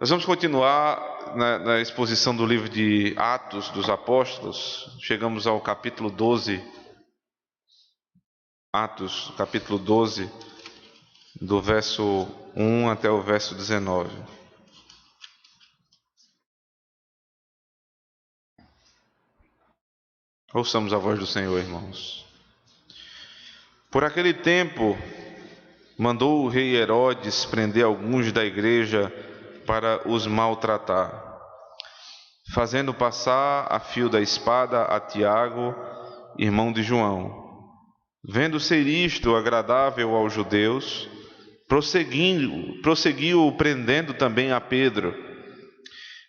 Nós vamos continuar na exposição do livro de Atos dos Apóstolos. Chegamos ao capítulo 12. Atos, capítulo 12, do verso 1 até o verso 19. Ouçamos a voz do Senhor, irmãos. Por aquele tempo, mandou o rei Herodes prender alguns da igreja para os maltratar, fazendo passar a fio da espada a Tiago, irmão de João. Vendo ser isto agradável aos judeus, prosseguiu prendendo também a Pedro.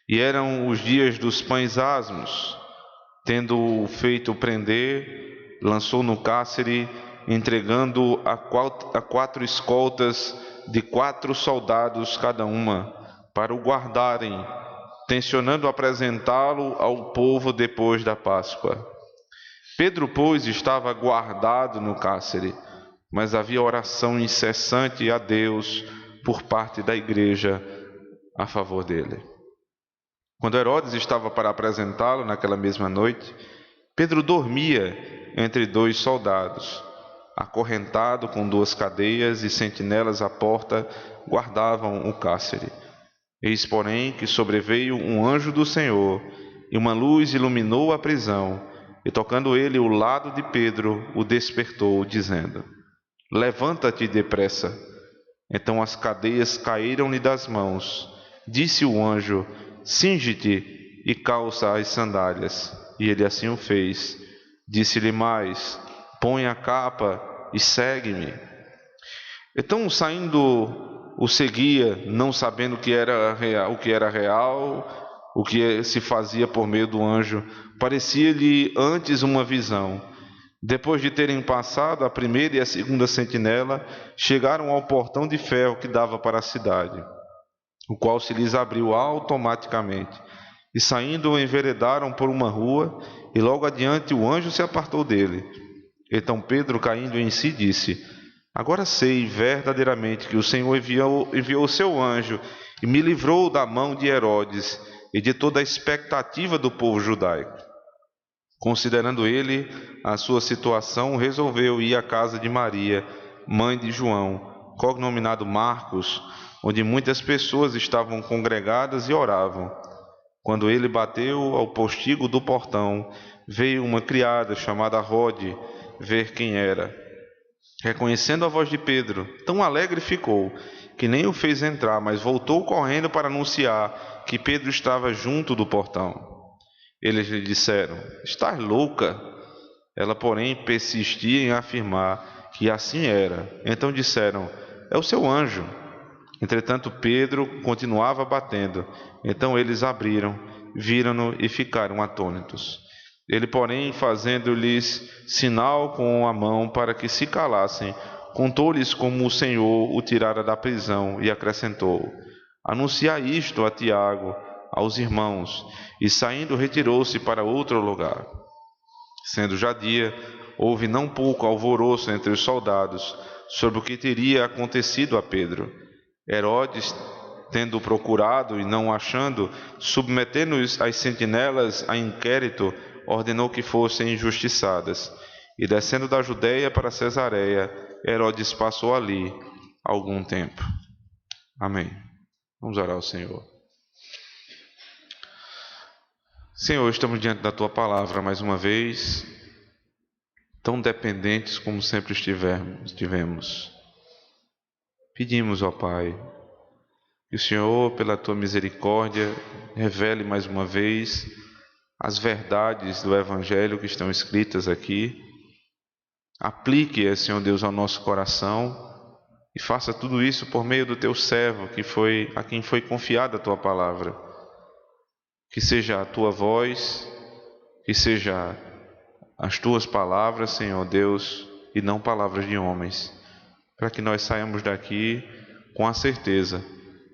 E eram os dias dos pães asmos. Tendo-o feito prender, lançou no cárcere, entregando a 4 escoltas de 4 soldados cada uma, para o guardarem, tencionando apresentá-lo ao povo depois da Páscoa. Pedro, pois, estava guardado no cárcere, mas havia oração incessante a Deus por parte da igreja a favor dele. Quando Herodes estava para apresentá-lo naquela mesma noite, Pedro dormia entre 2 soldados, acorrentado com 2 cadeias, e sentinelas à porta guardavam o cárcere. Eis, porém, que sobreveio um anjo do Senhor, e uma luz iluminou a prisão, e tocando ele o lado de Pedro, o despertou, dizendo: Levanta-te depressa. Então as cadeias caíram-lhe das mãos. Disse o anjo: Cinge-te e calça as sandálias. E ele assim o fez. Disse-lhe mais: Põe a capa e segue-me. Então, saindo, o seguia, não sabendo o que era real, o que se fazia por meio do anjo. Parecia-lhe antes uma visão. Depois de terem passado a primeira e a segunda sentinela, chegaram ao portão de ferro que dava para a cidade, o qual se lhes abriu automaticamente. E saindo, enveredaram por uma rua, e logo adiante o anjo se apartou dele. Então Pedro, caindo em si, disse: Agora sei verdadeiramente que o Senhor enviou o seu anjo e me livrou da mão de Herodes e de toda a expectativa do povo judaico. Considerando ele a sua situação, resolveu ir à casa de Maria, mãe de João, cognominado Marcos, onde muitas pessoas estavam congregadas e oravam. Quando ele bateu ao postigo do portão, veio uma criada chamada Rode ver quem era. Reconhecendo a voz de Pedro, tão alegre ficou, que nem o fez entrar, mas voltou correndo para anunciar que Pedro estava junto do portão. Eles lhe disseram: Estás louca? Ela, porém, persistia em afirmar que assim era. Então disseram: É o seu anjo. Entretanto, Pedro continuava batendo. Então eles abriram, viram-no e ficaram atônitos. Ele, porém, fazendo-lhes sinal com a mão para que se calassem, contou-lhes como o Senhor o tirara da prisão e acrescentou: Anunciai isto a Tiago, aos irmãos. E saindo, retirou-se para outro lugar. Sendo já dia, houve não pouco alvoroço entre os soldados sobre o que teria acontecido a Pedro. Herodes, tendo procurado e não achando, submetendo as sentinelas a inquérito, ordenou que fossem injustiçadas. E descendo da Judeia para Cesareia, Herodes passou ali algum tempo. Amém. Vamos orar ao Senhor. Senhor, estamos diante da Tua palavra mais uma vez, tão dependentes como sempre estivemos. Pedimos, ó Pai, que o Senhor, pela Tua misericórdia, revele mais uma vez as verdades do Evangelho que estão escritas aqui. Aplique, Senhor Deus, ao nosso coração e faça tudo isso por meio do Teu servo, a quem foi confiada a Tua palavra. Que seja a Tua voz, que seja as Tuas palavras, Senhor Deus, e não palavras de homens, para que nós saiamos daqui com a certeza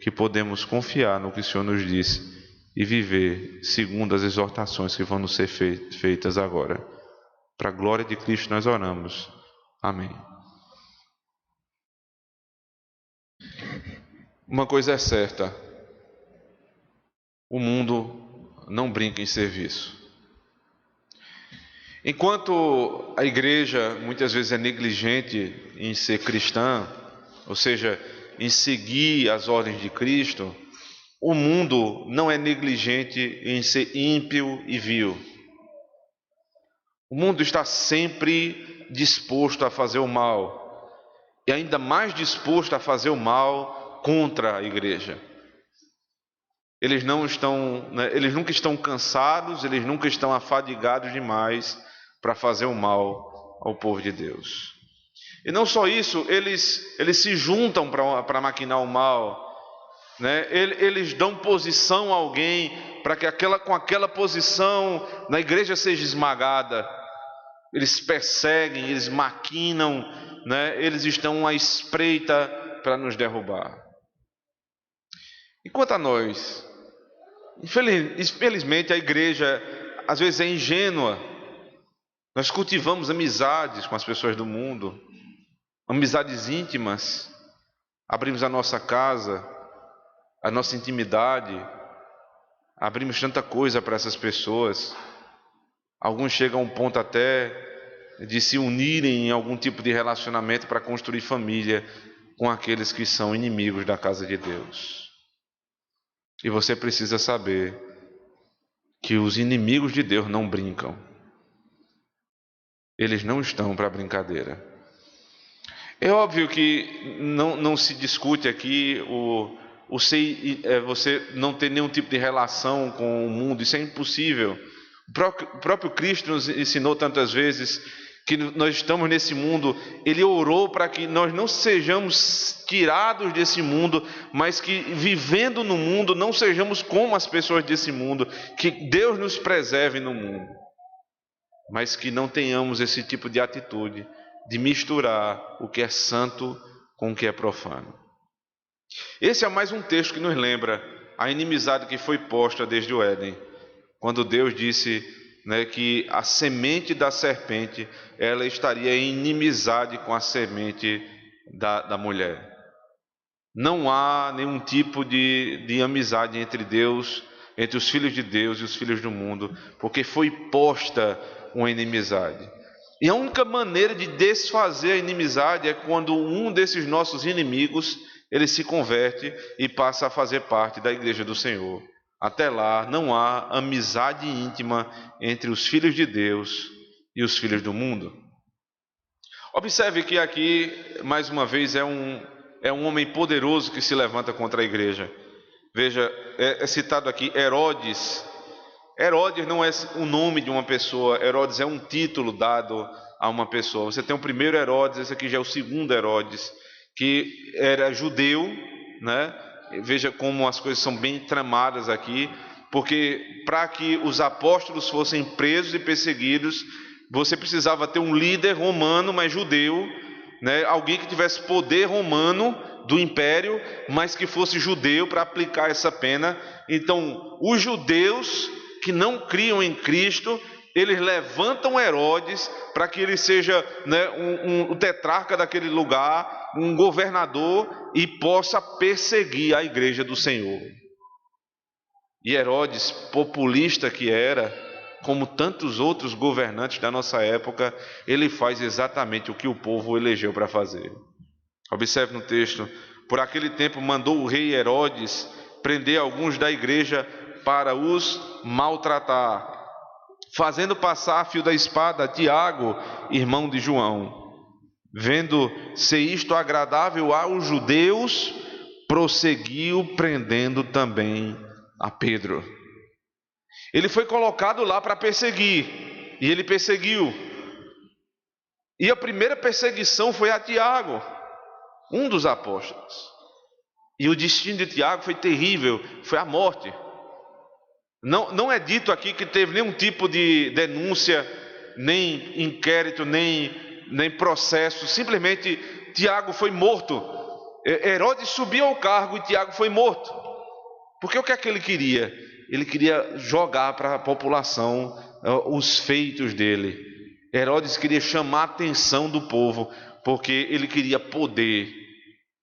que podemos confiar no que o Senhor nos disse e viver segundo as exortações que vão nos ser feitas agora. Para a glória de Cristo nós oramos. Amém. Uma coisa é certa: o mundo não brinca em serviço. Enquanto a igreja muitas vezes é negligente em ser cristã, ou seja, em seguir as ordens de Cristo, o mundo não é negligente em ser ímpio e vil. O mundo está sempre disposto a fazer o mal, e ainda mais disposto a fazer o mal contra a igreja. Eles nunca estão cansados, eles nunca estão afadigados demais para fazer o mal ao povo de Deus. E não só isso, eles se juntam para maquinar o mal, né? Eles dão posição a alguém para que com aquela posição a igreja seja esmagada. Eles perseguem, eles maquinam, né? Eles estão à espreita para nos derrubar. E quanto a nós, infelizmente a igreja às vezes é ingênua. Nós cultivamos amizades com as pessoas do mundo, amizades íntimas, abrimos a nossa casa, a nossa intimidade, abrimos tanta coisa para essas pessoas. Alguns chegam a um ponto até de se unirem em algum tipo de relacionamento para construir família com aqueles que são inimigos da casa de Deus. E você precisa saber que os inimigos de Deus não brincam. Eles não estão para brincadeira. É óbvio que não se discute aqui você não ter nenhum tipo de relação com o mundo. Isso é impossível. O próprio Cristo nos ensinou tantas vezes que nós estamos nesse mundo. Ele orou para que nós não sejamos tirados desse mundo, mas que vivendo no mundo não sejamos como as pessoas desse mundo, que Deus nos preserve no mundo, mas que não tenhamos esse tipo de atitude de misturar o que é santo com o que é profano. Esse é mais um texto que nos lembra a inimizade que foi posta desde o Éden, quando Deus disse, né, que a semente da serpente ela estaria em inimizade com a semente da mulher. Não há nenhum tipo de amizade entre Deus, entre os filhos de Deus e os filhos do mundo, porque foi posta uma inimizade. E a única maneira de desfazer a inimizade é quando um desses nossos inimigos ele se converte e passa a fazer parte da igreja do Senhor. Até lá não há amizade íntima entre os filhos de Deus e os filhos do mundo. Observe que aqui, mais uma vez, é um homem poderoso que se levanta contra a igreja. Veja, é citado aqui Herodes. Herodes não é o nome de uma pessoa, Herodes é um título dado a uma pessoa. Você tem o primeiro Herodes, esse aqui já é o segundo Herodes, que era judeu, né? Veja como as coisas são bem tramadas aqui, porque para que os apóstolos fossem presos e perseguidos, você precisava ter um líder romano, mas judeu, né? Alguém que tivesse poder romano do império, mas que fosse judeu para aplicar essa pena. Então, os judeus que não criam em Cristo, eles levantam Herodes para que ele seja, né, o tetrarca daquele lugar, um governador, e possa perseguir a igreja do Senhor. E Herodes, populista que era, como tantos outros governantes da nossa época, ele faz exatamente o que o povo elegeu para fazer. Observe no texto: por aquele tempo mandou o rei Herodes prender alguns da igreja para os maltratar, fazendo passar a fio da espada Tiago, irmão de João. Vendo ser isto agradável aos judeus, prosseguiu prendendo também a Pedro. Ele foi colocado lá para perseguir, e ele perseguiu. E a primeira perseguição foi a Tiago, um dos apóstolos. E o destino de Tiago foi terrível, foi a morte. Não é dito aqui que teve nenhum tipo de denúncia, nem inquérito, nem processo. Simplesmente Tiago foi morto. Herodes subiu ao cargo e Tiago foi morto. Porque o que é que ele queria? Ele queria jogar para a população os feitos dele. Herodes queria chamar a atenção do povo, porque ele queria poder.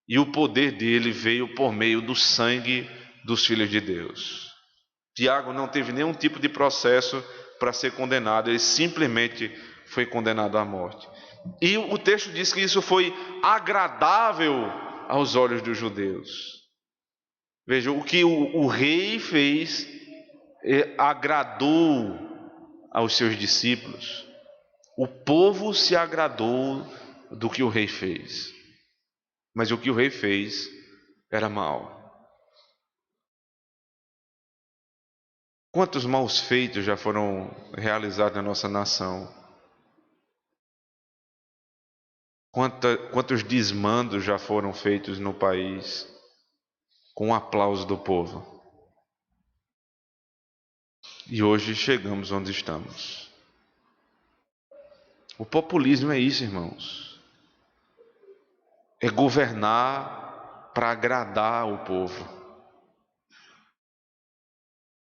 E o poder dele veio por meio do sangue dos filhos de Deus. Tiago não teve nenhum tipo de processo para ser condenado, ele simplesmente foi condenado à morte. E o texto diz que isso foi agradável aos olhos dos judeus. Veja, o que o rei fez agradou aos seus discípulos. O povo se agradou do que o rei fez. Mas o que o rei fez era mal. Quantos maus feitos já foram realizados na nossa nação? Quantos desmandos já foram feitos no país com o aplauso do povo? E hoje chegamos onde estamos. O populismo é isso, irmãos. É governar para agradar o povo.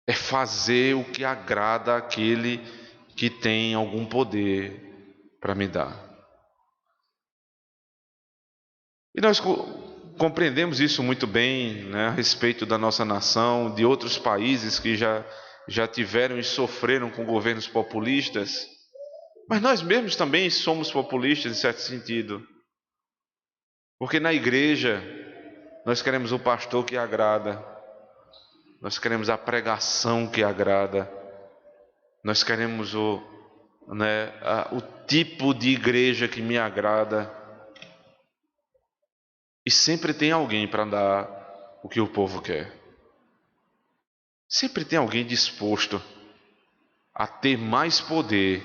É fazer o que agrada àquele que tem algum poder para me dar. E nós compreendemos isso muito bem, né, a respeito da nossa nação, de outros países que já tiveram e sofreram com governos populistas. Mas nós mesmos também somos populistas em certo sentido. Porque na igreja nós queremos o pastor que agrada. Nós queremos a pregação que agrada. Nós queremos o tipo de igreja que me agrada. E sempre tem alguém para dar o que o povo quer. Sempre tem alguém disposto a ter mais poder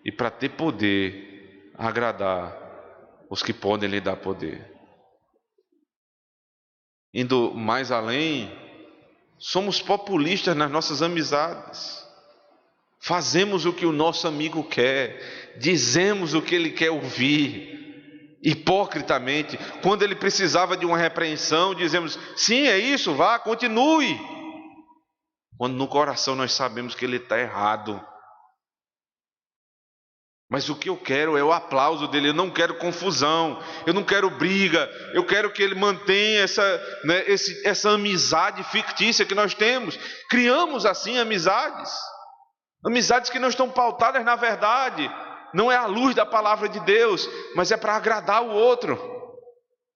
e, para ter poder, agradar os que podem lhe dar poder. Indo mais além, somos populistas nas nossas amizades. Fazemos o que o nosso amigo quer, dizemos o que ele quer ouvir, hipocritamente. Quando ele precisava de uma repreensão, dizemos: sim, é isso, vá, continue. Quando no coração nós sabemos que ele está errado. Mas o que eu quero é o aplauso dele. Eu não quero confusão, eu não quero briga. Eu quero que ele mantenha essa amizade fictícia que nós temos. Criamos assim amizades que não estão pautadas na verdade. Não é à luz da palavra de Deus, mas é para agradar o outro.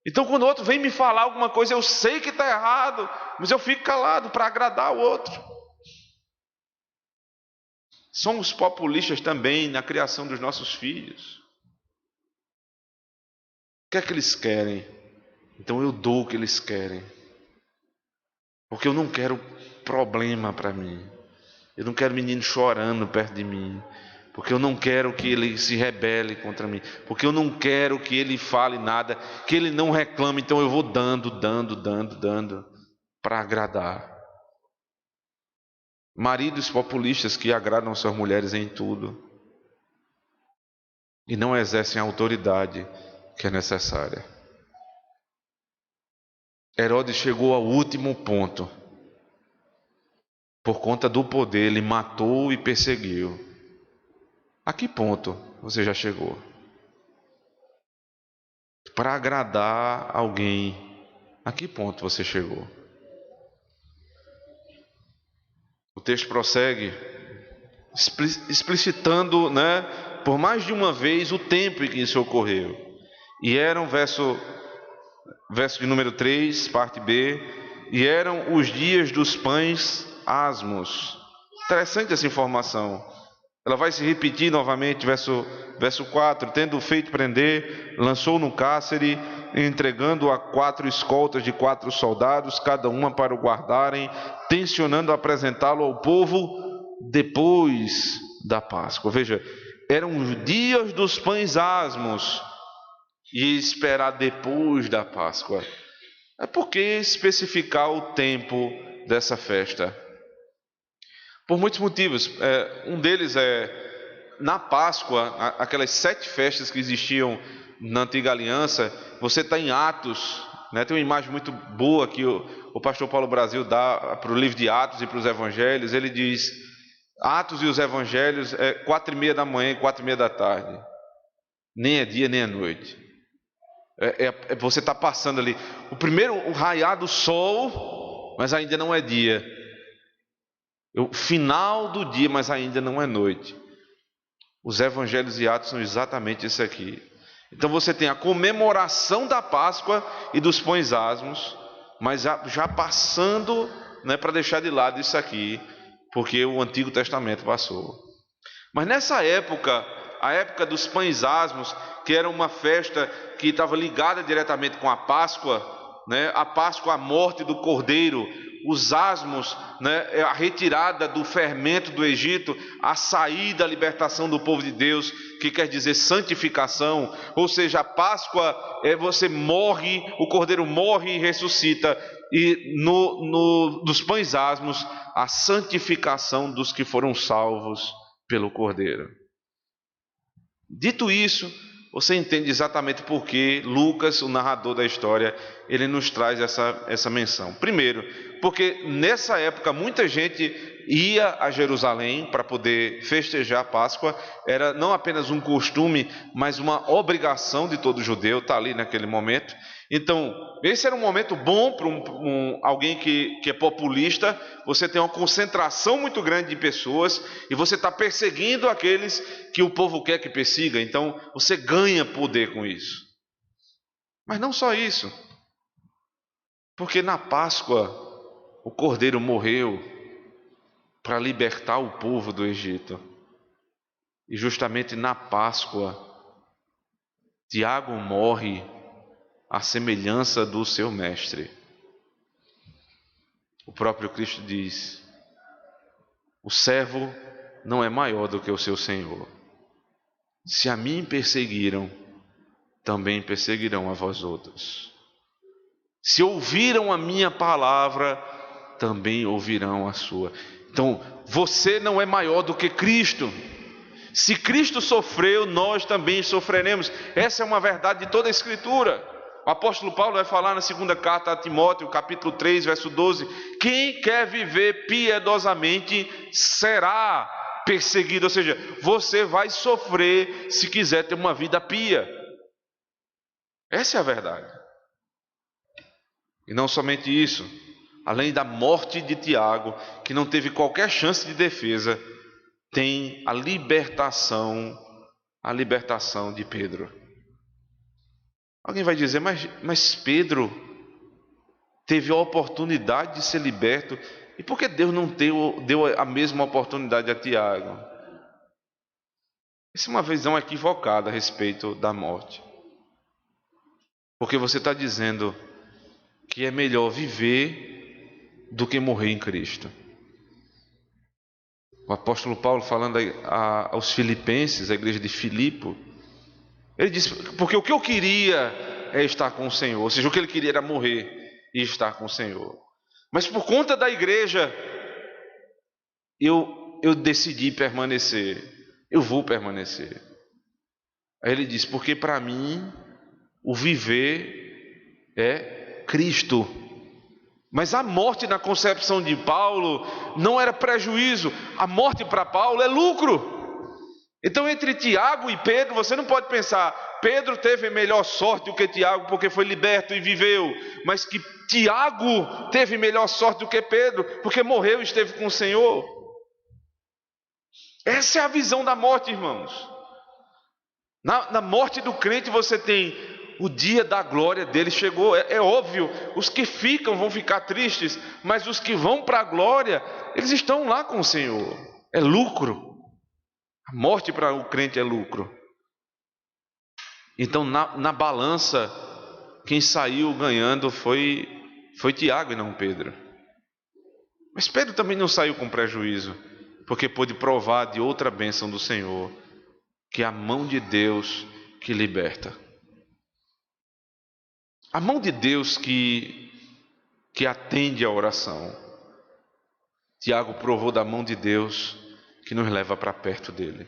Então quando o outro vem me falar alguma coisa, eu sei que está errado, mas eu fico calado para agradar o outro. Somos populistas também na criação dos nossos filhos. O que é que eles querem? Então eu dou o que eles querem. Porque eu não quero problema para mim. Eu não quero menino chorando perto de mim. Porque eu não quero que ele se rebele contra mim. Porque eu não quero que ele fale nada, que ele não reclame. Então eu vou dando, para agradar. Maridos populistas que agradam suas mulheres em tudo e não exercem a autoridade que é necessária. Herodes chegou ao último ponto. Por conta do poder, ele matou e perseguiu. A que ponto você já chegou? Para agradar alguém, a que ponto você chegou? O texto prossegue explicitando, por mais de uma vez o tempo em que isso ocorreu. E eram, verso de número 3, parte B, e eram os dias dos pães asmos. Interessante essa informação. Ela vai se repetir novamente, verso 4. Tendo feito prender, lançou no cárcere, entregando a 4 escoltas de 4 soldados, cada uma para o guardarem, tencionando apresentá-lo ao povo depois da Páscoa. Veja, eram os dias dos pães asmos e esperar depois da Páscoa. Por que especificar o tempo dessa festa? Por muitos motivos. Um deles é, na Páscoa, aquelas 7 festas que existiam na Antiga Aliança, você está em Atos, tem uma imagem muito boa que o pastor Paulo Brasil dá para o livro de Atos e para os Evangelhos. Ele diz, Atos e os Evangelhos é 4:30 da manhã e 4:30 da tarde. Nem é dia, nem é noite. Você está passando ali, o raiar do sol, mas ainda não é dia. Final do dia, mas ainda não é noite. Os evangelhos e Atos são exatamente isso aqui. Então você tem a comemoração da Páscoa e dos pães asmos, mas já passando, né, para deixar de lado isso aqui, porque o Antigo Testamento passou. Mas nessa época, a época dos pães asmos, que era uma festa que estava ligada diretamente com a Páscoa, né, a Páscoa, a morte do Cordeiro, os asmos, né, a retirada do fermento do Egito, a saída, a libertação do povo de Deus, que quer dizer santificação, ou seja, a Páscoa é você morre, o Cordeiro morre e ressuscita, e dos pães asmos, a santificação dos que foram salvos pelo Cordeiro. Dito isso, você entende exatamente por que Lucas, o narrador da história, ele nos traz essa menção. Primeiro, porque nessa época muita gente ia a Jerusalém para poder festejar a Páscoa. Era não apenas um costume, mas uma obrigação de todo judeu estar ali naquele momento. Então, esse era um momento bom para alguém que é populista. Você tem uma concentração muito grande de pessoas e você está perseguindo aqueles que o povo quer que persiga. Então, você ganha poder com isso. Mas não só isso. Porque na Páscoa, o Cordeiro morreu para libertar o povo do Egito. E justamente na Páscoa, Tiago morre à semelhança do seu mestre. O próprio Cristo diz: o servo não é maior do que o seu senhor. Se a mim perseguiram, também perseguirão a vós outros. Se ouviram a minha palavra, também ouvirão a sua. Então, você não é maior do que Cristo. Se Cristo sofreu, nós também sofreremos. Essa é uma verdade de toda a Escritura. O apóstolo Paulo vai falar na segunda carta a Timóteo, capítulo 3, verso 12: quem quer viver piedosamente será perseguido. Ou seja, você vai sofrer se quiser ter uma vida pia. Essa é a verdade. E não somente isso, além da morte de Tiago, que não teve qualquer chance de defesa, tem a libertação de Pedro. Alguém vai dizer, mas Pedro teve a oportunidade de ser liberto, e por que Deus não deu a mesma oportunidade a Tiago? Essa é uma visão equivocada a respeito da morte. Porque você está dizendo que é melhor viver do que morrer em Cristo. O apóstolo Paulo, falando aos filipenses, a igreja de Filipe, ele disse, porque o que eu queria é estar com o Senhor. Ou seja, o que ele queria era morrer e estar com o Senhor. Mas por conta da igreja, eu decidi permanecer. Eu vou permanecer. Aí ele disse, porque para mim o viver é Cristo. Mas a morte na concepção de Paulo não era prejuízo. A morte para Paulo é lucro. Então entre Tiago e Pedro, você não pode pensar, Pedro teve melhor sorte do que Tiago porque foi liberto e viveu. Mas que Tiago teve melhor sorte do que Pedro porque morreu e esteve com o Senhor. Essa é a visão da morte, irmãos. Na morte do crente você tem o dia da glória dele chegou. É óbvio, os que ficam vão ficar tristes, mas os que vão para a glória, eles estão lá com o Senhor. É lucro. A morte para o crente é lucro. Então na balança, quem saiu ganhando foi Tiago e não Pedro. Mas Pedro também não saiu com prejuízo, porque pôde provar de outra bênção do Senhor, que é a mão de Deus que liberta. A mão de Deus que atende a oração. Tiago provou da mão de Deus que nos leva para perto dele.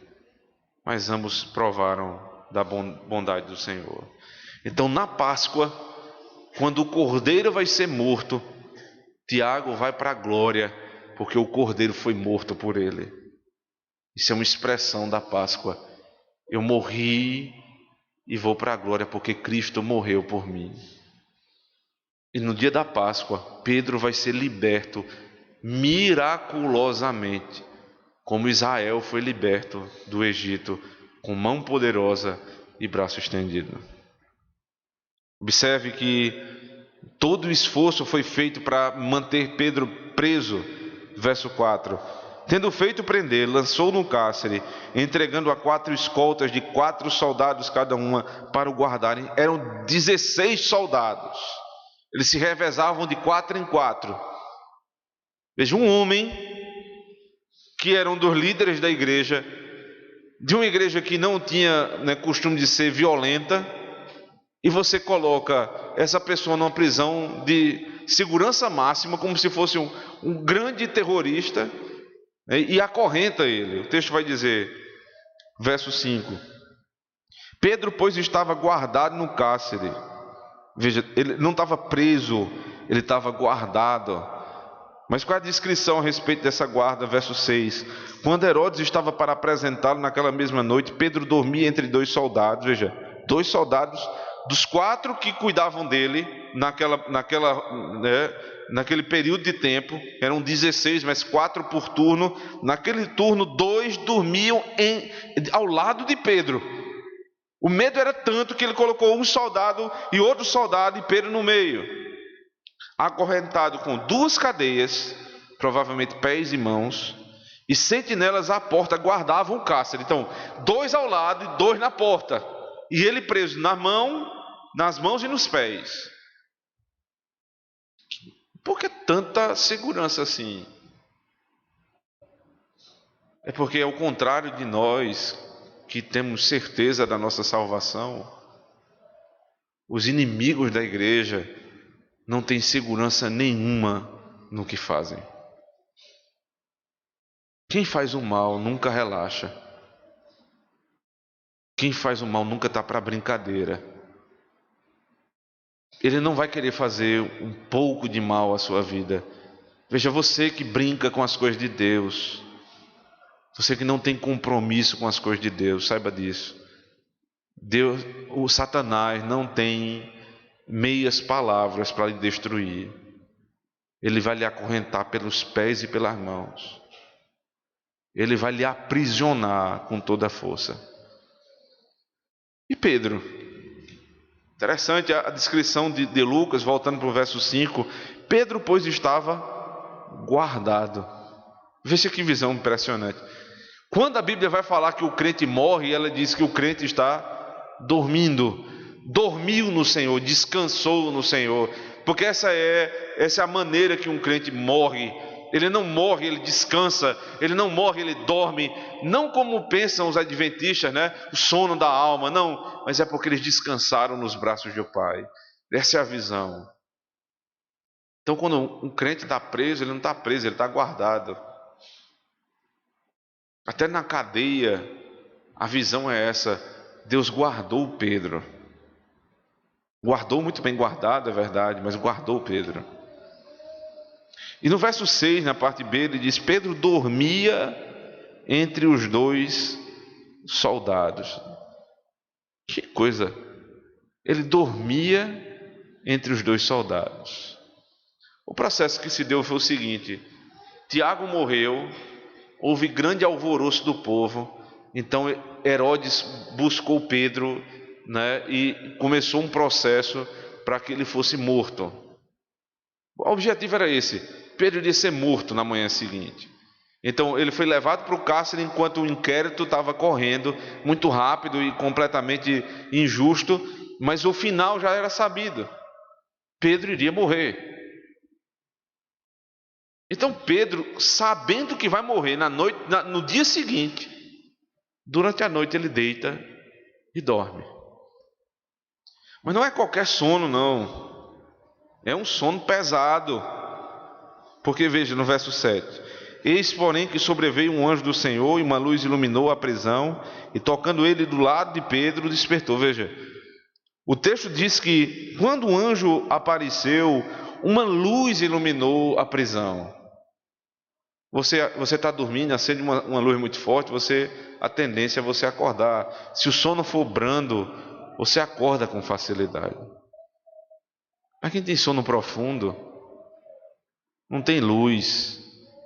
Mas ambos provaram da bondade do Senhor. Então na Páscoa, quando o Cordeiro vai ser morto, Tiago vai para a glória, porque o Cordeiro foi morto por ele. Isso é uma expressão da Páscoa. Eu morri e vou para a glória porque Cristo morreu por mim. E no dia da Páscoa, Pedro vai ser liberto miraculosamente, como Israel foi liberto do Egito com mão poderosa e braço estendido. Observe que todo o esforço foi feito para manter Pedro preso. Verso 4. Tendo feito prender, lançou no cárcere, entregando a 4 escoltas de 4 soldados cada uma para o guardarem. Eram 16 soldados. Eles se revezavam de 4 em 4. Veja, um homem que era um dos líderes da igreja, de uma igreja que não tinha, costume de ser violenta, e você coloca essa pessoa numa prisão de segurança máxima, como se fosse um grande terrorista, e acorrenta ele. O texto vai dizer, verso 5: Pedro, pois, estava guardado no cárcere. Veja, ele não estava preso, ele estava guardado. Mas qual é a descrição a respeito dessa guarda? Verso 6: Quando Herodes estava para apresentá-lo naquela mesma noite, Pedro dormia entre 2 soldados. Veja, 2 soldados dos 4 que cuidavam dele naquele período de tempo. Eram 16, mas 4 por turno. Naquele turno, 2 dormiam ao lado de Pedro. O medo era tanto que ele colocou um soldado e outro soldado e Pedro no meio, acorrentado com 2 cadeias, provavelmente pés e mãos, e sentinelas à porta guardavam o cárcere. Então, 2 ao lado e 2 na porta, e ele preso nas mãos e nos pés. Por que tanta segurança assim? É porque, ao contrário de nós, que temos certeza da nossa salvação, os inimigos da igreja não têm segurança nenhuma no que fazem. Quem faz o mal nunca relaxa. Quem faz o mal nunca está para brincadeira. Ele não vai querer fazer um pouco de mal à sua vida. Veja, você que brinca com as coisas de Deus, você que não tem compromisso com as coisas de Deus, saiba disso. O Satanás não tem meias palavras para lhe destruir. Ele vai lhe acorrentar pelos pés e pelas mãos. Ele vai lhe aprisionar com toda a força. E Pedro? Interessante a descrição de Lucas, voltando para o verso 5. Pedro, pois, estava guardado. Veja que visão impressionante. Quando a Bíblia vai falar que o crente morre, ela diz que o crente está dormindo. Dormiu no Senhor, descansou no Senhor. Porque essa é a maneira que um crente morre. Ele não morre, ele descansa. Ele não morre, ele dorme. Não como pensam os adventistas, o sono da alma. Não, mas é porque eles descansaram nos braços do Pai. Essa é a visão. Então, quando um crente está preso, ele não está preso, ele está guardado. Até na cadeia, a visão é essa. Deus guardou Pedro. Guardou, muito bem guardado, é verdade, mas guardou Pedro. E no verso 6, na parte B, ele diz: Pedro dormia entre os 2 soldados. Que coisa! Ele dormia entre os 2 soldados. O processo que se deu foi o seguinte: Tiago morreu, houve grande alvoroço do povo, então Herodes buscou Pedro, e começou um processo para que ele fosse morto. O objetivo era esse: Pedro iria ser morto na manhã seguinte. Então ele foi levado para o cárcere enquanto o inquérito estava correndo, muito rápido e completamente injusto, mas o final já era sabido: Pedro iria morrer. Então Pedro, sabendo que vai morrer no dia seguinte, durante a noite ele deita e dorme. Mas não é qualquer sono, não. É um sono pesado. Porque veja no verso 7: Eis, porém, que sobreveio um anjo do Senhor, e uma luz iluminou a prisão, e tocando ele do lado de Pedro, despertou. Veja, o texto diz que quando o anjo apareceu, uma luz iluminou a prisão. Você está dormindo, acende uma luz muito forte, a tendência é você acordar. Se o sono for brando, você acorda com facilidade. Mas quem tem sono profundo, não tem luz,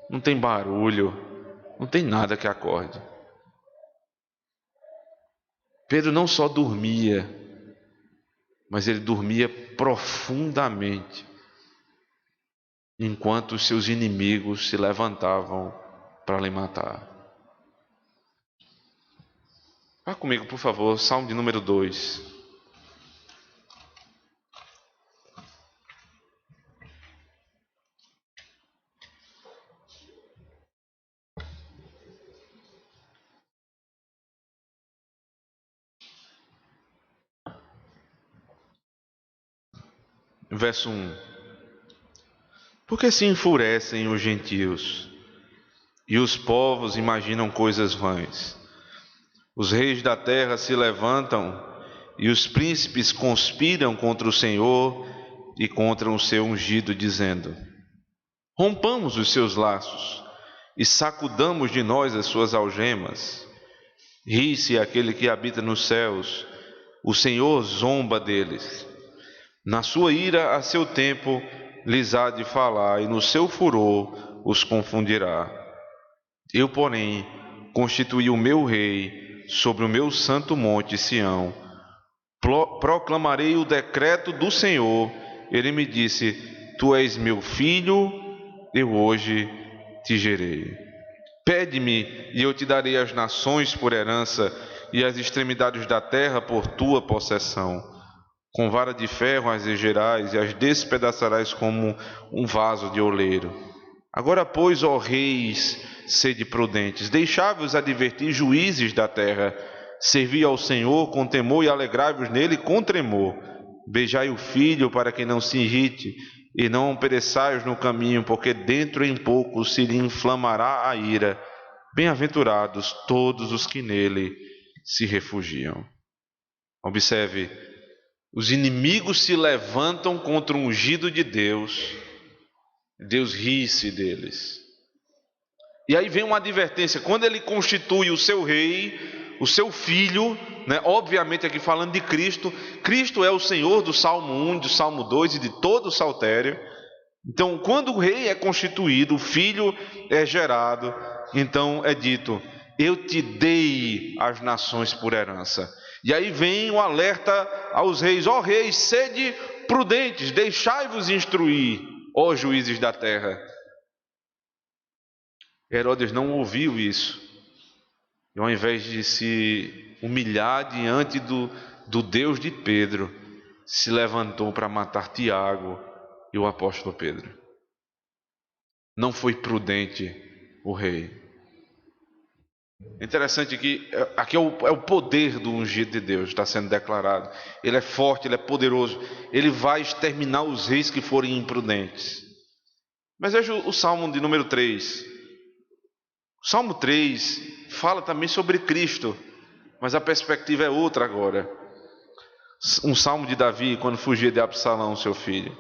não tem barulho, não tem nada que acorde. Pedro não só dormia, mas ele dormia profundamente, enquanto os seus inimigos se levantavam para lhe matar. Vá comigo, por favor, Salmo de número 2. Verso 1. Por que se enfurecem os gentios e os povos imaginam coisas vãs? Os reis da terra se levantam e os príncipes conspiram contra o Senhor e contra o seu ungido, dizendo: rompamos os seus laços e sacudamos de nós as suas algemas. Ri-se aquele que habita nos céus, o Senhor zomba deles. Na sua ira, a seu tempo, lhes há de falar, e no seu furor os confundirá. Eu, porém, constituí o meu rei sobre o meu santo monte Sião. Proclamarei o decreto do Senhor. Ele me disse: tu és meu filho, eu hoje te gerei. Pede-me, e eu te darei as nações por herança, e as extremidades da terra por tua possessão. Com vara de ferro as regerás, e as despedaçarás como um vaso de oleiro. Agora, pois, ó reis, sede prudentes, deixai-vos advertir, juízes da terra. Servi ao Senhor com temor e alegrai-vos nele com tremor. Beijai o filho para que não se irrite, e não pereçais no caminho, porque dentro em pouco se lhe inflamará a ira. Bem-aventurados todos os que nele se refugiam. Observe, os inimigos se levantam contra o ungido de Deus, Deus ri-se deles. E aí vem uma advertência: quando ele constitui o seu rei, o seu filho, obviamente aqui falando de Cristo, Cristo é o Senhor do Salmo 1, do Salmo 2 e de todo o Saltério. Então, quando o rei é constituído, o filho é gerado, então é dito: eu te dei as nações por herança. E aí vem o alerta aos reis: ó reis, sede prudentes, deixai-vos instruir, ó juízes da terra. Herodes não ouviu isso, e ao invés de se humilhar diante do Deus de Pedro, se levantou para matar Tiago e o apóstolo Pedro. Não foi prudente o rei. É interessante que aqui é o poder do ungido de Deus, está sendo declarado. Ele é forte, ele é poderoso, ele vai exterminar os reis que forem imprudentes. Mas veja o Salmo de número 3. O Salmo 3 fala também sobre Cristo, mas a perspectiva é outra agora. Um salmo de Davi, quando fugia de Absalão, seu filho: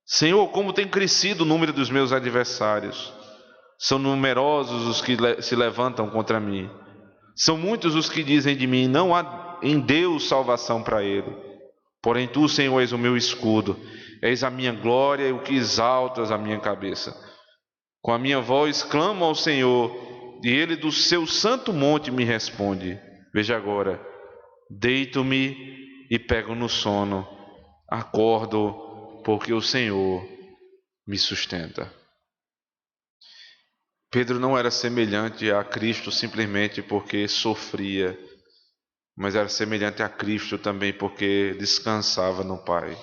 Senhor, como tem crescido o número dos meus adversários. São numerosos os que se levantam contra mim. São muitos os que dizem de mim: não há em Deus salvação para ele. Porém tu, Senhor, és o meu escudo, és a minha glória e o que exaltas a minha cabeça. Com a minha voz clamo ao Senhor, e ele do seu santo monte me responde. Veja agora: deito-me e pego no sono, acordo porque o Senhor me sustenta. Pedro não era semelhante a Cristo simplesmente porque sofria, mas era semelhante a Cristo também porque descansava no Pai.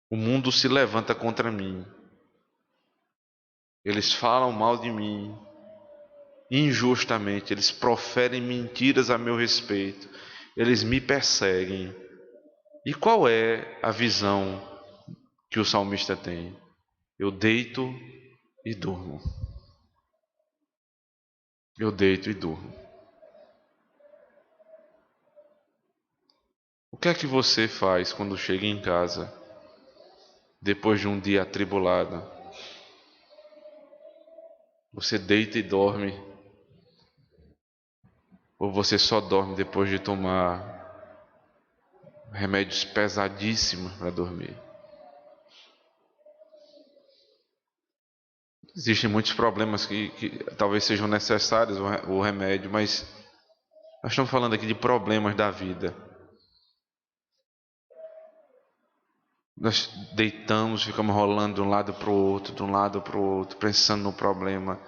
O mundo se levanta contra mim. Eles falam mal de mim injustamente, eles proferem mentiras a meu respeito, eles me perseguem. E qual é a visão que o salmista tem? Eu deito e durmo. Eu deito e durmo. O que é que você faz quando chega em casa, depois de um dia atribulado? Você deita e dorme? Ou você só dorme depois de tomar remédios pesadíssimos para dormir? Existem muitos problemas que talvez sejam necessários o remédio, mas nós estamos falando aqui de problemas da vida. Nós deitamos, ficamos rolando de um lado para o outro, de um lado para o outro, pensando no problema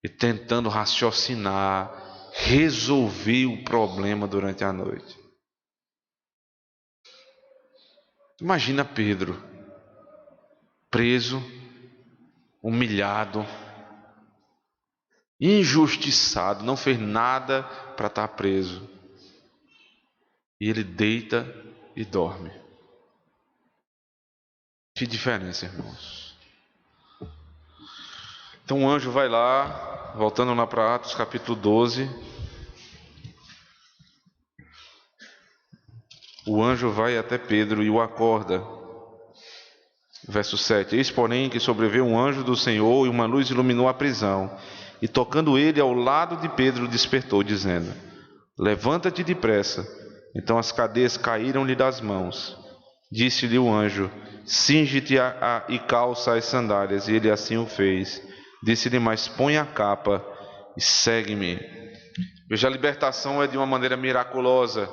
e tentando raciocinar, resolver o problema durante a noite. Imagina Pedro, preso, humilhado, injustiçado, não fez nada para estar preso. E ele deita e dorme. Que diferença, irmãos. Então o anjo vai lá, voltando lá para Atos capítulo 12. O anjo vai até Pedro e o acorda. Verso 7. Eis, porém, que sobreveio um anjo do Senhor e uma luz iluminou a prisão. E tocando ele ao lado de Pedro, despertou, dizendo: levanta-te depressa. Então as cadeias caíram-lhe das mãos. Disse-lhe o anjo: cinge-te e calça as sandálias. E ele assim o fez. Disse-lhe mais: põe a capa e segue-me. Veja, a libertação é de uma maneira miraculosa.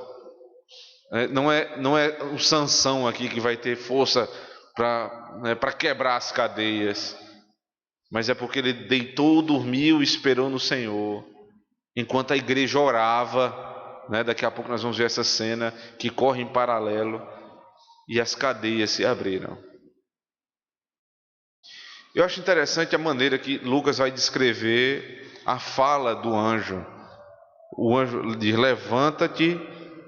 Não é o Sansão aqui que vai ter força para quebrar as cadeias, mas é porque ele deitou, dormiu e esperou no Senhor, enquanto a igreja orava. Daqui a pouco nós vamos ver essa cena que corre em paralelo, e as cadeias se abriram. Eu acho interessante a maneira que Lucas vai descrever a fala do anjo. O anjo diz: levanta-te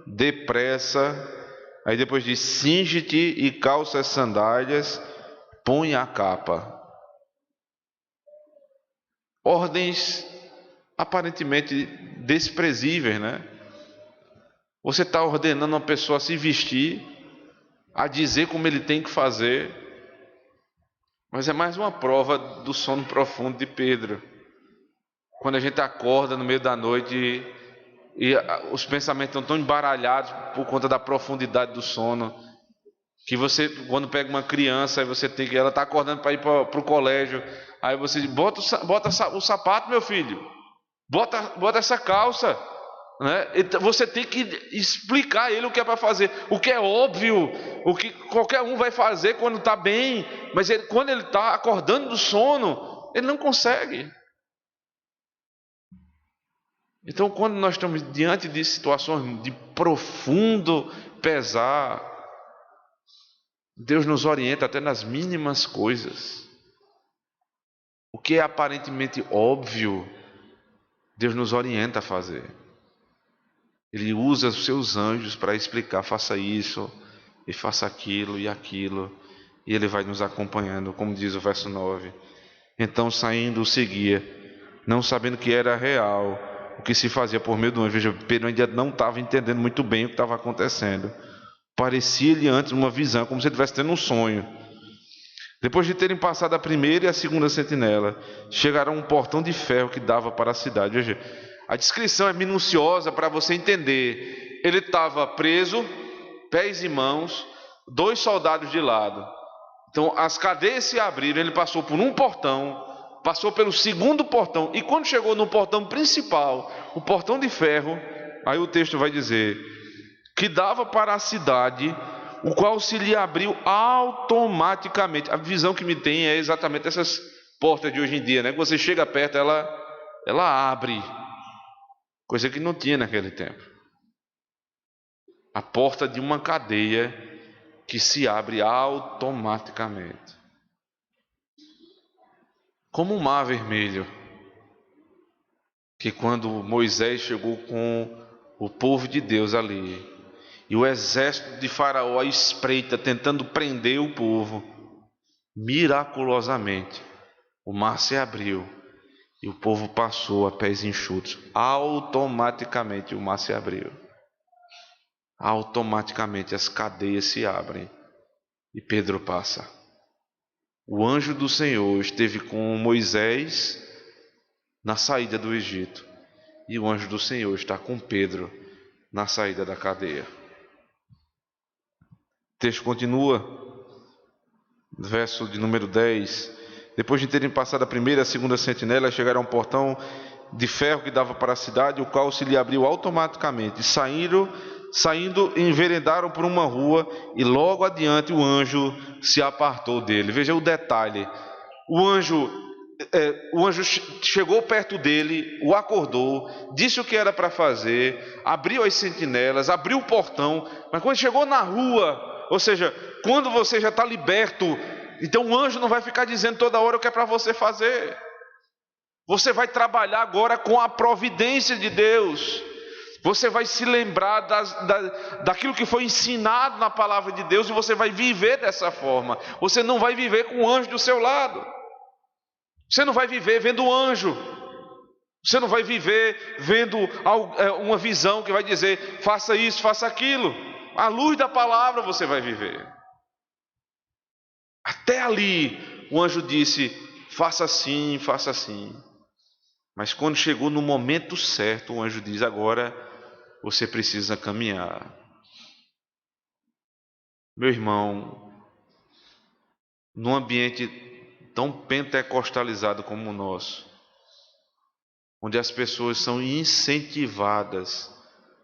depressa. Aí depois diz: cinge-te e calça as sandálias, põe a capa. Ordens aparentemente desprezíveis, né? Você está ordenando uma pessoa a se vestir, a dizer como ele tem que fazer, mas é mais uma prova do sono profundo de Pedro. Quando a gente acorda no meio da noite e os pensamentos estão tão embaralhados por conta da profundidade do sono, que você, quando pega uma criança, aí você tem que, ela está acordando para ir para o colégio, aí você diz: bota o sapato, meu filho, bota essa calça, né? Você tem que explicar a ele o que é para fazer, o que é óbvio, o que qualquer um vai fazer quando está bem, mas quando ele está acordando do sono, ele não consegue. Então, quando nós estamos diante de situações de profundo pesar, Deus nos orienta até nas mínimas coisas. O que é aparentemente óbvio, Deus nos orienta a fazer. Ele usa os seus anjos para explicar: faça isso, e faça aquilo e aquilo. E Ele vai nos acompanhando, como diz o verso 9. Então, saindo, o seguia, não sabendo que era real o que se fazia por meio do anjo. Veja, Pedro ainda não estava entendendo muito bem o que estava acontecendo. Parecia-lhe antes uma visão, como se ele estivesse tendo um sonho. Depois de terem passado a primeira e a segunda sentinela, chegaram a um portão de ferro que dava para a cidade. Veja, a descrição é minuciosa para você entender. Ele estava preso, pés e mãos, 2 soldados de lado. Então as cadeias se abriram, ele passou por um portão, passou pelo segundo portão, e quando chegou no portão principal, o portão de ferro, aí o texto vai dizer que dava para a cidade, o qual se lhe abriu automaticamente. A visão que me tem é exatamente essas portas de hoje em dia, né? Que você chega perto, ela abre, coisa que não tinha naquele tempo. A porta de uma cadeia que se abre automaticamente. Como o Mar Vermelho, que quando Moisés chegou com o povo de Deus ali, e o exército de Faraó à espreita, tentando prender o povo, miraculosamente, o mar se abriu, e o povo passou a pés enxutos. Automaticamente o mar se abriu. Automaticamente as cadeias se abrem, e Pedro passa. O anjo do Senhor esteve com Moisés na saída do Egito, e o anjo do Senhor está com Pedro na saída da cadeia. O texto continua, verso de número 10. Depois de terem passado a primeira e a segunda sentinela, chegaram a um portão de ferro que dava para a cidade, o qual se lhe abriu automaticamente. Saindo, enveredaram por uma rua e logo adiante o anjo se apartou dele. Veja o detalhe. O anjo chegou perto dele, o acordou, disse o que era para fazer, abriu as sentinelas, abriu o portão, mas quando chegou na rua, ou seja, quando você já está liberto, então o anjo não vai ficar dizendo toda hora o que é para você fazer. Você vai trabalhar agora com a providência de Deus. Você vai se lembrar daquilo que foi ensinado na palavra de Deus e você vai viver dessa forma. Você não vai viver com o anjo do seu lado. Você não vai viver vendo o anjo. Você não vai viver vendo uma visão que vai dizer, faça isso, faça aquilo. À luz da palavra você vai viver. Até ali, o anjo disse, faça assim, faça assim. Mas quando chegou no momento certo, o anjo diz, agora você precisa caminhar. Meu irmão, num ambiente tão pentecostalizado como o nosso, onde as pessoas são incentivadas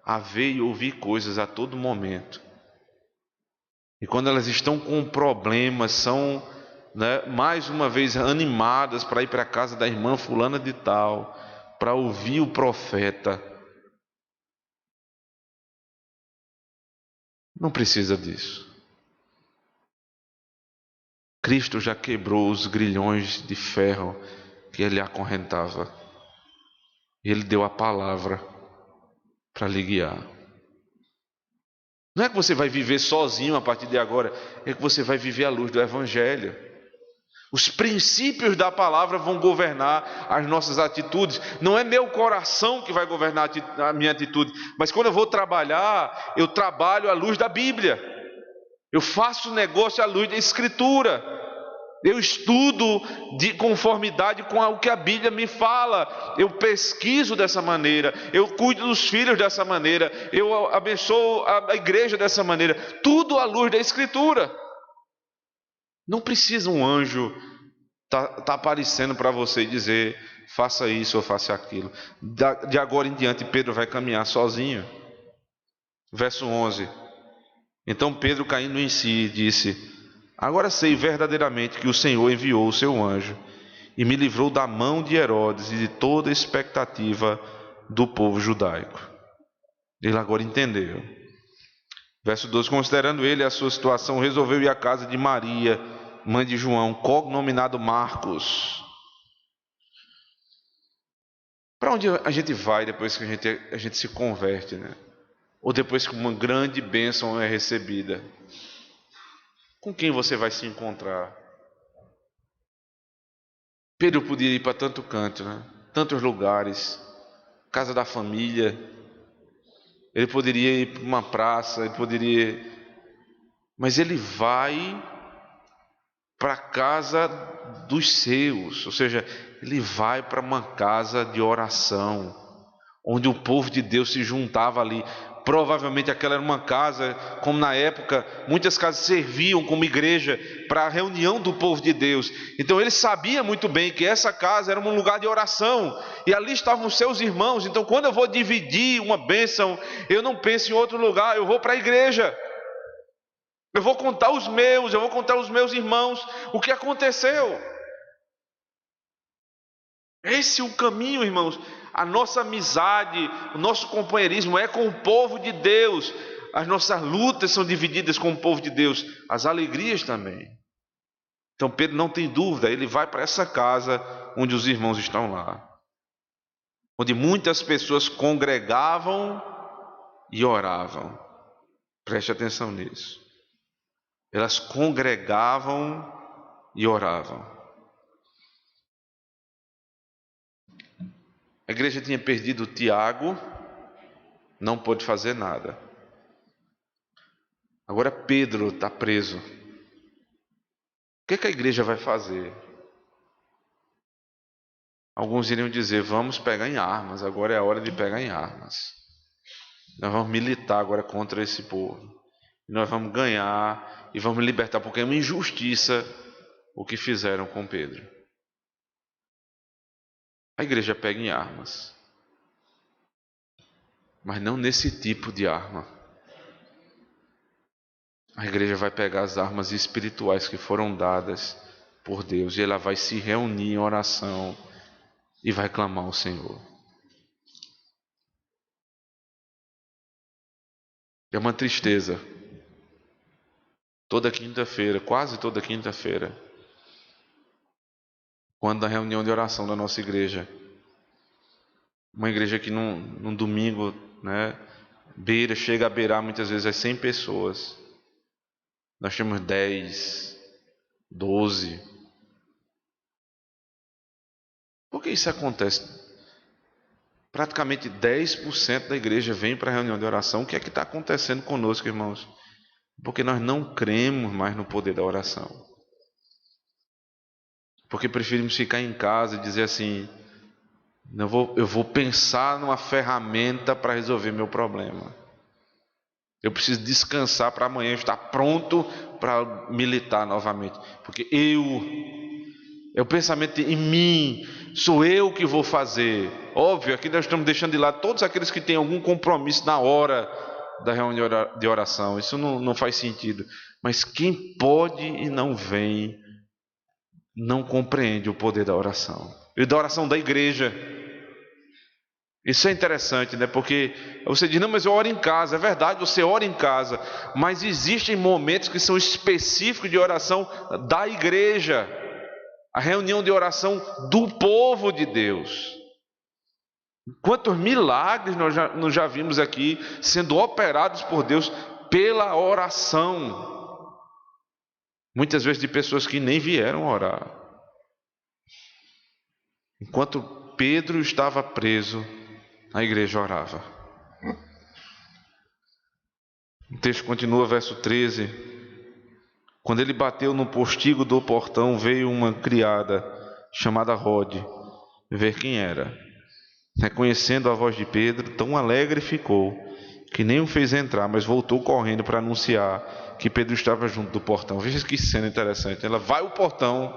a ver e ouvir coisas a todo momento, e quando elas estão com problemas, são, mais uma vez animadas para ir para a casa da irmã fulana de tal, para ouvir o profeta. Não precisa disso. Cristo já quebrou os grilhões de ferro que ele acorrentava. E ele deu a palavra para lhe guiar. Não é que você vai viver sozinho a partir de agora, é que você vai viver à luz do Evangelho. Os princípios da palavra vão governar as nossas atitudes. Não é meu coração que vai governar a minha atitude, mas quando eu vou trabalhar, eu trabalho à luz da Bíblia. Eu faço negócio à luz da Escritura. Eu estudo de conformidade com o que a Bíblia me fala. Eu pesquiso dessa maneira. Eu cuido dos filhos dessa maneira. Eu abençoo a igreja dessa maneira. Tudo à luz da Escritura. Não precisa um anjo tá aparecendo para você e dizer, faça isso ou faça aquilo. De agora em diante, Pedro vai caminhar sozinho. Verso 11. Então Pedro, caindo em si, disse, agora sei verdadeiramente que o Senhor enviou o seu anjo e me livrou da mão de Herodes e de toda a expectativa do povo judaico. Ele agora entendeu. Verso 12, considerando ele a sua situação, resolveu ir à casa de Maria, mãe de João, cognominado Marcos. Para onde a gente vai depois que a gente se converte, né? Ou depois que uma grande bênção é recebida? Com quem você vai se encontrar? Pedro podia ir para tanto canto, né? Tantos lugares, casa da família. Ele poderia ir para uma praça, mas ele vai para a casa dos seus, ou seja, ele vai para uma casa de oração, onde o povo de Deus se juntava ali. Provavelmente aquela era uma casa, como na época, muitas casas serviam como igreja para a reunião do povo de Deus. Então ele sabia muito bem que essa casa era um lugar de oração, e ali estavam os seus irmãos. Então quando eu vou dividir uma bênção, eu não penso em outro lugar, eu vou para a igreja. Eu vou contar aos meus irmãos o que aconteceu. Esse é o caminho, irmãos. A nossa amizade, o nosso companheirismo é com o povo de Deus. As nossas lutas são divididas com o povo de Deus, as alegrias também. Então Pedro não tem dúvida, ele vai para essa casa onde os irmãos estão lá, onde muitas pessoas congregavam e oravam. Preste atenção nisso. Elas congregavam e oravam. A igreja tinha perdido Tiago, não pôde fazer nada. Agora Pedro está preso. O que a igreja vai fazer? Alguns iriam dizer, vamos pegar em armas, agora é a hora de pegar em armas. Nós vamos militar agora contra esse povo. E nós vamos ganhar e vamos libertar, porque é uma injustiça o que fizeram com Pedro. A igreja pega em armas, mas não nesse tipo de arma. A igreja vai pegar as armas espirituais que foram dadas por Deus e ela vai se reunir em oração e vai clamar ao Senhor. É uma tristeza. Toda quinta-feira, quase toda quinta-feira, quando na reunião de oração da nossa igreja, uma igreja que num domingo, né, chega a beirar muitas vezes as 100 pessoas. Nós temos 10, 12. Por que isso acontece? Praticamente 10% da igreja vem para a reunião de oração. O que é que está acontecendo conosco, irmãos? Porque nós não cremos mais no poder da oração. Porque preferimos ficar em casa e dizer assim: eu vou pensar numa ferramenta para resolver meu problema. Eu preciso descansar para amanhã estar pronto para militar novamente. Porque é o pensamento em mim, sou eu que vou fazer. Óbvio, aqui nós estamos deixando de lado todos aqueles que têm algum compromisso na hora da reunião de oração. Isso não faz sentido. Mas quem pode e não vem, não compreende o poder da oração. E da oração da igreja. Isso é interessante, né? Porque você diz: não, mas eu oro em casa. É verdade, você ora em casa, mas existem momentos que são específicos de oração da igreja, a reunião de oração do povo de Deus. Quantos milagres nós já vimos aqui sendo operados por Deus pela oração, muitas vezes de pessoas que nem vieram orar. Enquanto Pedro estava preso, a igreja orava. O texto continua, verso 13. Quando ele bateu no postigo do portão, veio uma criada chamada Rode ver quem era. Reconhecendo a voz de Pedro, tão alegre ficou que nem o fez entrar, mas voltou correndo para anunciar que Pedro estava junto do portão. Veja que cena interessante. Ela vai ao portão,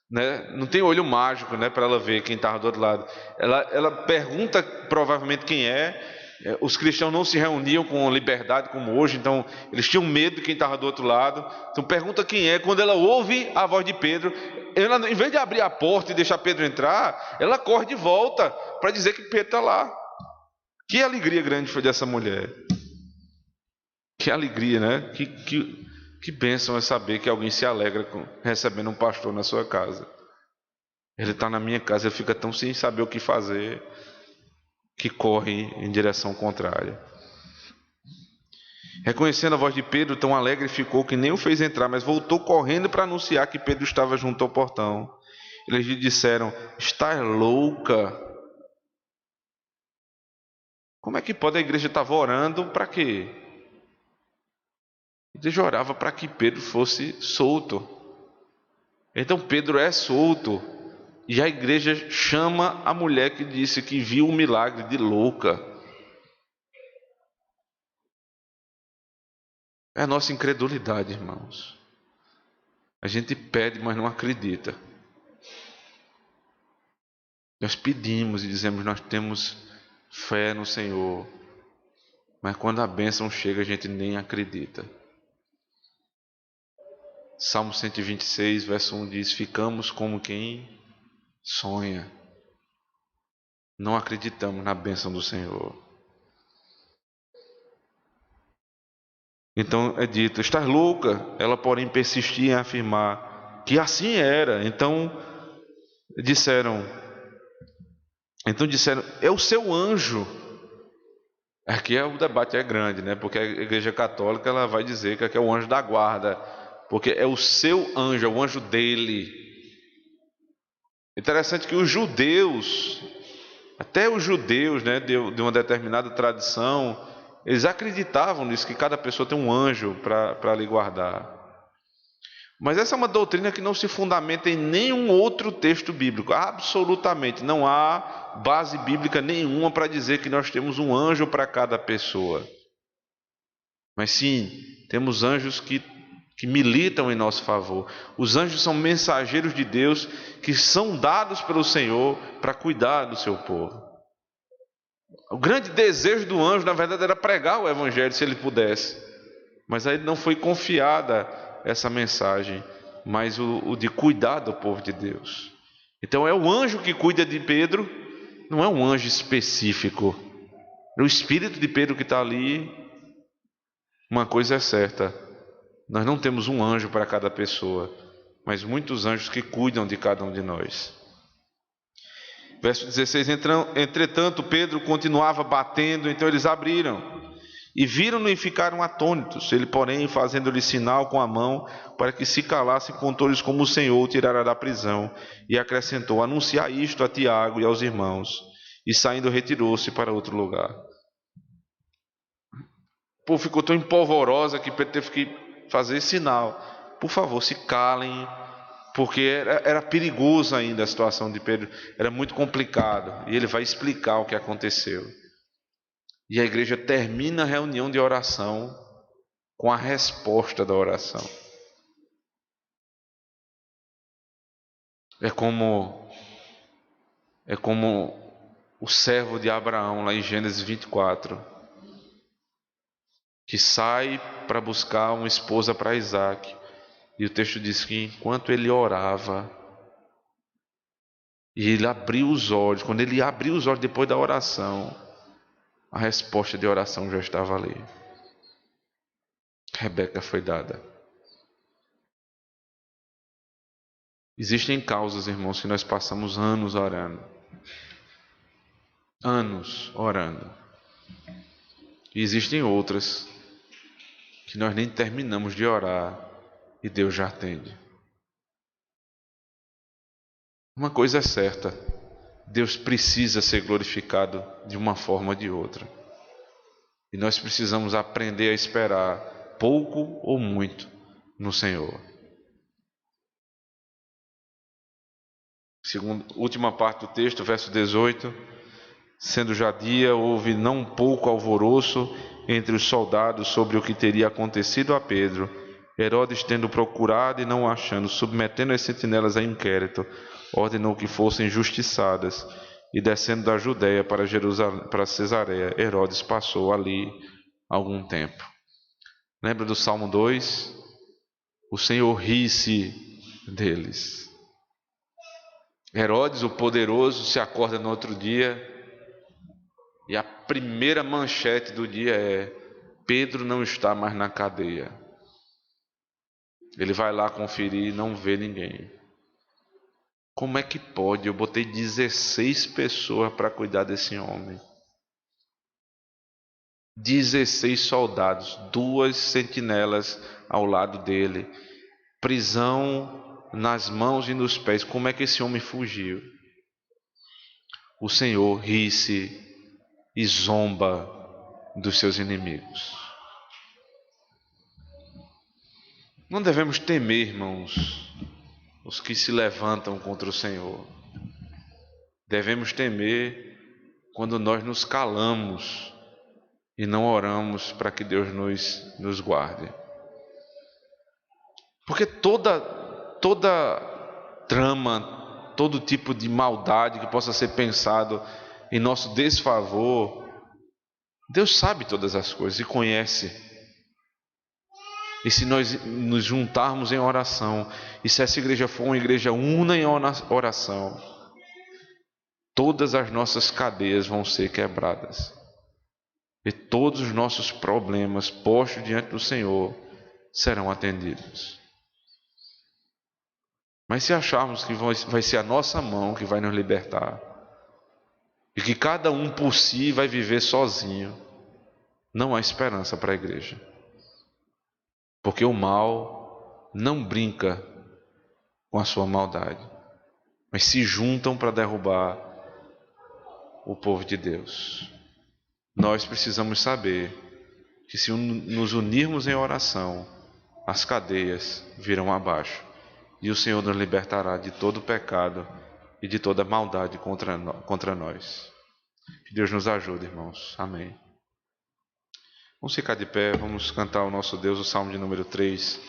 né? Não tem olho mágico, né, para ela ver quem estava do outro lado. Ela pergunta provavelmente quem é. Os cristãos não se reuniam com liberdade como hoje, então eles tinham medo de quem estava do outro lado. Então pergunta quem é. Quando ela ouve a voz de Pedro, ela, em vez de abrir a porta e deixar Pedro entrar, ela corre de volta para dizer que Pedro está lá. Que alegria grande foi dessa mulher. Que alegria, né? Que bênção é saber que alguém se alegra recebendo um pastor na sua casa. Ele está na minha casa, ele fica tão sem saber o que fazer, que corre em direção contrária. Reconhecendo a voz de Pedro, tão alegre ficou que nem o fez entrar, mas voltou correndo para anunciar que Pedro estava junto ao portão. Eles lhe disseram: estás louca? Como é que pode? A igreja estava orando para quê? A igreja orava para que Pedro fosse solto. Então Pedro é solto. E a igreja chama a mulher que disse que viu o milagre de louca. É a nossa incredulidade, irmãos. A gente pede, mas não acredita. Nós pedimos e dizemos: nós temos fé no Senhor. Mas quando a bênção chega, a gente nem acredita. Salmo 126, verso 1 diz: ficamos como quem sonha. Não acreditamos na bênção do Senhor. Então é dito: estás louca? Ela, porém, persistia em afirmar que assim era. Então disseram: é o seu anjo. Aqui o debate é grande, né? Porque a igreja católica ela vai dizer que aqui é o anjo da guarda, porque é o seu anjo, é o anjo dele. Interessante que os judeus, até os judeus, né, de uma determinada tradição, eles acreditavam nisso, que cada pessoa tem um anjo para lhe guardar. Mas essa é uma doutrina que não se fundamenta em nenhum outro texto bíblico. Absolutamente, não há base bíblica nenhuma para dizer que nós temos um anjo para cada pessoa. Mas sim, temos anjos que militam em nosso favor. Os anjos são mensageiros de Deus que são dados pelo Senhor para cuidar do seu povo. O grande desejo do anjo, na verdade, era pregar o evangelho se ele pudesse. Mas a ele não foi confiada essa mensagem, mas o de cuidar do povo de Deus. Então é o anjo que cuida de Pedro, não é um anjo específico. É o espírito de Pedro que está ali. Uma coisa é certa, nós não temos um anjo para cada pessoa, mas muitos anjos que cuidam de cada um de nós. Verso 16, entretanto Pedro continuava batendo, então eles abriram e viram-no e ficaram atônitos. Ele, porém, fazendo-lhe sinal com a mão para que se calassem, contou-lhes como o Senhor o tirara da prisão, e acrescentou: anunciai isto a Tiago e aos irmãos. E saindo retirou-se para outro lugar. O povo ficou tão empolvorosa que Pedro teve que fazer sinal: por favor, se calem, porque era perigoso ainda a situação de Pedro, era muito complicado, e ele vai explicar o que aconteceu. E a igreja termina a reunião de oração com a resposta da oração. É como o servo de Abraão lá em Gênesis 24, que sai para buscar uma esposa para Isaac. E o texto diz que enquanto ele orava, e ele abriu os olhos, quando ele abriu os olhos depois da oração, a resposta de oração já estava ali. Rebeca foi dada. Existem causas, irmãos, que nós passamos anos orando. Anos orando. E existem outras que nós nem terminamos de orar e Deus já atende. Uma coisa é certa: Deus precisa ser glorificado de uma forma ou de outra. E nós precisamos aprender a esperar, pouco ou muito, no Senhor. Última parte do texto, verso 18. Sendo já dia, houve não pouco alvoroço entre os soldados sobre o que teria acontecido a Pedro. Herodes, tendo procurado e não achando, submetendo as sentinelas a inquérito, ordenou que fossem justiçadas. E descendo da Judéia para Cesareia, Herodes passou ali algum tempo. Lembra do Salmo 2? O Senhor ri-se deles. Herodes, o poderoso, se acorda no outro dia e a primeira manchete do dia é: Pedro não está mais na cadeia. Ele vai lá conferir e não vê ninguém. Como é que pode? Eu botei 16 pessoas para cuidar desse homem. 16 soldados, 2 sentinelas ao lado dele, prisão nas mãos e nos pés. Como é que esse homem fugiu? O Senhor ri-se e zomba dos seus inimigos. Não devemos temer, irmãos, os que se levantam contra o Senhor. Devemos temer quando nós nos calamos e não oramos para que Deus nos guarde. Porque toda trama, todo tipo de maldade que possa ser pensado em nosso desfavor, Deus sabe todas as coisas e conhece. E se nós nos juntarmos em oração, e se essa igreja for uma igreja una em oração, todas as nossas cadeias vão ser quebradas. E todos os nossos problemas postos diante do Senhor serão atendidos. Mas se acharmos que vai ser a nossa mão que vai nos libertar, e que cada um por si vai viver sozinho, não há esperança para a igreja. Porque o mal não brinca com a sua maldade, mas se juntam para derrubar o povo de Deus. Nós precisamos saber que se nos unirmos em oração, as cadeias virão abaixo e o Senhor nos libertará de todo pecado e de toda maldade contra nós. Que Deus nos ajude, irmãos. Amém. Vamos ficar de pé, vamos cantar ao nosso Deus o Salmo de número 3.